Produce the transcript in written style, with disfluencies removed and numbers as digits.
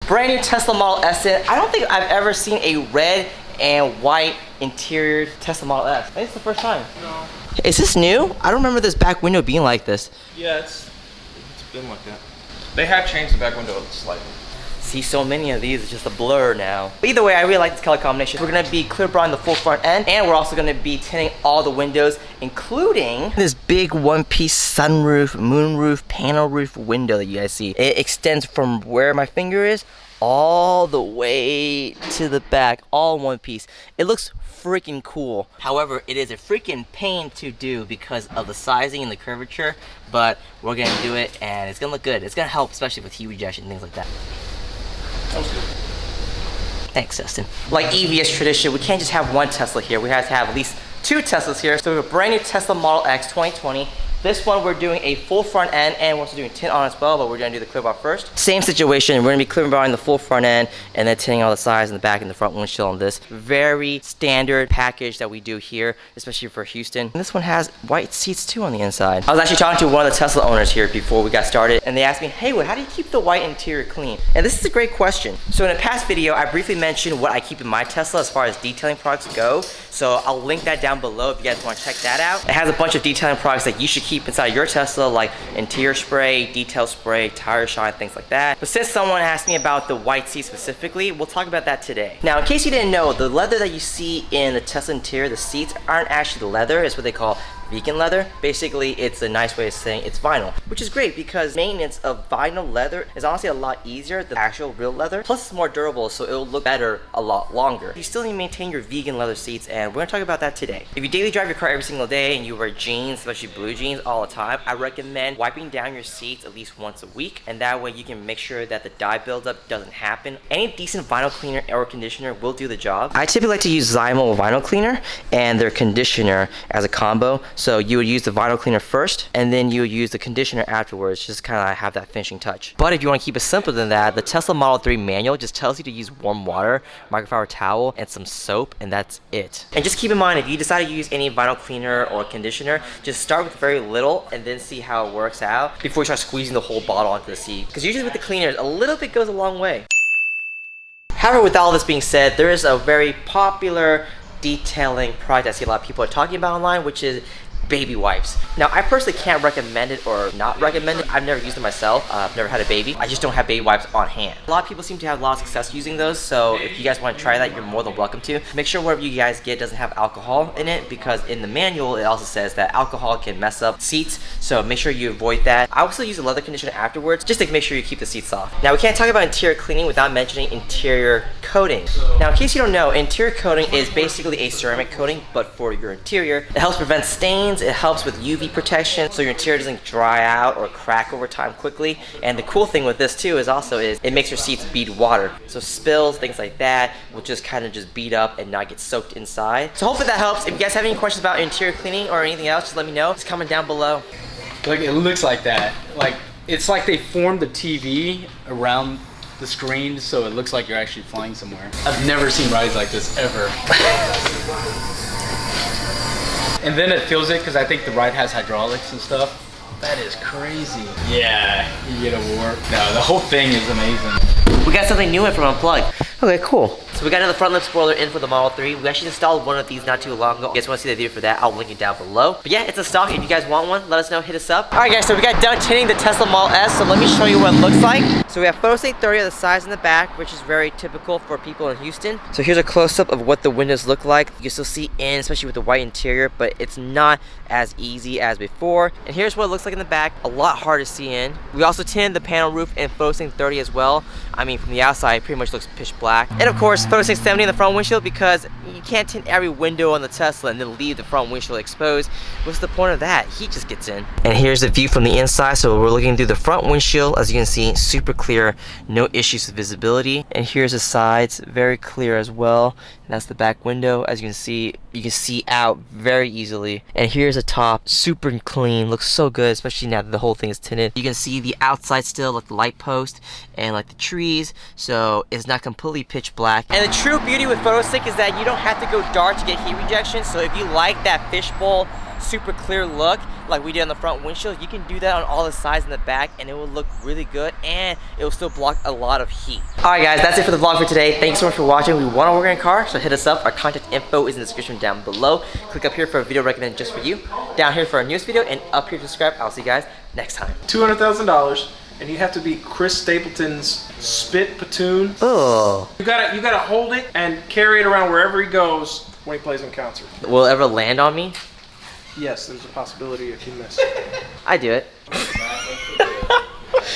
brand new Tesla Model S in. I don't think I've ever seen a red and white interior Tesla Model S. I think it's the first time. No. Is this new? I don't remember this back window being like this. Yeah, it's been like that. They have changed the back window slightly. See, so many of these, it's just a blur now. But either way, I really like this color combination. We're gonna be Clearbra on the full front end, and we're also gonna be tinting all the windows, including this big one-piece sunroof, moonroof, panel roof window that you guys see. It extends from where my finger is all the way to the back, all in one piece. It looks freaking cool. However, it is a freaking pain to do because of the sizing and the curvature, but we're gonna do it and it's gonna look good. It's gonna help, especially with heat rejection and things like that. Sounds good. Thanks, Justin. Like EVS tradition, we can't just have one Tesla here. We have to have at least 2 Teslas here. So we have a brand new Tesla Model X 2020. This one we're doing a full front end and we're also doing tint on as well, but we're gonna do the Clearbra first. Same situation, we're gonna be Clearbra on the full front end and then tinting all the sides and the back and the front windshield on this. Very standard package that we do here, especially for Houston. And this one has white seats too on the inside. I was actually talking to one of the Tesla owners here before we got started and they asked me, "Haywood, how do you keep the white interior clean?" And this is a great question. So in a past video, I briefly mentioned what I keep in my Tesla as far as detailing products go. So I'll link that down below if you guys wanna check that out. It has a bunch of detailing products that you should keep inside your Tesla, like interior spray, detail spray, tire shine, things like that. But since someone asked me about the white seat specifically, we'll talk about that today. Now, in case you didn't know, the leather that you see in the Tesla interior, the seats aren't actually leather. It's what they call vegan leather. Basically, it's a nice way of saying it's vinyl, which is great because maintenance of vinyl leather is honestly a lot easier than actual real leather. Plus, it's more durable, so it'll look better a lot longer. You still need to maintain your vegan leather seats, and we're gonna talk about that today. If you daily drive your car every single day and you wear jeans, especially blue jeans, all the time, I recommend wiping down your seats at least once a week, and that way you can make sure that the dye buildup doesn't happen. Any decent vinyl cleaner or conditioner will do the job. I typically like to use Zymo vinyl cleaner and their conditioner as a combo. So you would use the vinyl cleaner first, and then you would use the conditioner afterwards, just kind of have that finishing touch. But if you want to keep it simpler than that, the Tesla Model 3 manual just tells you to use warm water, microfiber towel, and some soap, and that's it. And just keep in mind, if you decide to use any vinyl cleaner or conditioner, just start with very little and then see how it works out before you start squeezing the whole bottle onto the seat. Because usually with the cleaners, a little bit goes a long way. However, with all this being said, there is a very popular detailing product I see a lot of people are talking about online, which is baby wipes. Now, I personally can't recommend it or not recommend it. I've never used it myself. I've never had a baby. I just don't have baby wipes on hand. A lot of people seem to have a lot of success using those, so if you guys want to try that, you're more than welcome to. Make sure whatever you guys get doesn't have alcohol in it, because in the manual, it also says that alcohol can mess up seats, so make sure you avoid that. I also use a leather conditioner afterwards, just to make sure you keep the seats soft. Now, we can't talk about interior cleaning without mentioning interior coating. Now, in case you don't know, interior coating is basically a ceramic coating, but for your interior. It helps prevent stains, it helps with UV protection, so your interior doesn't dry out or crack over time quickly. And the cool thing with this too is it makes your seats bead water. So spills, things like that, will just kind of just bead up and not get soaked inside. So hopefully that helps. If you guys have any questions about interior cleaning or anything else, just let me know. Just comment down below. Like, it looks like that. Like, it's like they formed the TV around the screen so it looks like you're actually flying somewhere. I've never seen rides like this ever. And then it feels it because I think the ride has hydraulics and stuff. That is crazy. Yeah, you get a warp. No, the whole thing is amazing. We got something new in from Unplugged. Okay, cool. So we got another front lip spoiler in for the Model 3. We actually installed one of these not too long ago. If you guys want to see the video for that, I'll link it down below. But yeah, it's a stock. If you guys want one, let us know, hit us up. Alright guys, so we got done tinting the Tesla Model S, so let me show you what it looks like. So we have Photosync 30 of the sides in the back, which is very typical for people in Houston. So here's a close-up of what the windows look like. You can still see in, especially with the white interior, but it's not as easy as before. And here's what it looks like in the back, a lot harder to see in. We also tinted the panel roof in Photosync 30 as well. I mean, from the outside, it pretty much looks pitch black. And of course, Photosync 70 in the front windshield, because you can't tint every window on the Tesla and then leave the front windshield exposed. What's the point of that? Heat just gets in. And here's the view from the inside. So we're looking through the front windshield. As you can see, super clear, no issues with visibility. And here's the sides, very clear as well. And that's the back window. As you can see out very easily. And here's the top, super clean, looks so good, especially now that the whole thing is tinted. You can see the outside still, like the light post and like the trees, so it's not completely pitch black. And the true beauty with Photosync is that you don't have to go dark to get heat rejection. So if you like that fishbowl super clear look like we did on the front windshield, you can do that on all the sides and the back, and it will look really good, and it will still block a lot of heat. Alright guys, that's it for the vlog for today. Thanks so much for watching. We want to work on a car, so hit us up. Our contact info is in the description down below. Click up here for a video recommended just for you, down here for our newest video, and up here to subscribe. I'll see you guys next time. $200,000, and you have to be Chris Stapleton's spit platoon. Oh. You gotta hold it and carry it around wherever he goes when he plays in concert. Will it ever land on me? Yes, there's a possibility if you miss. I do it.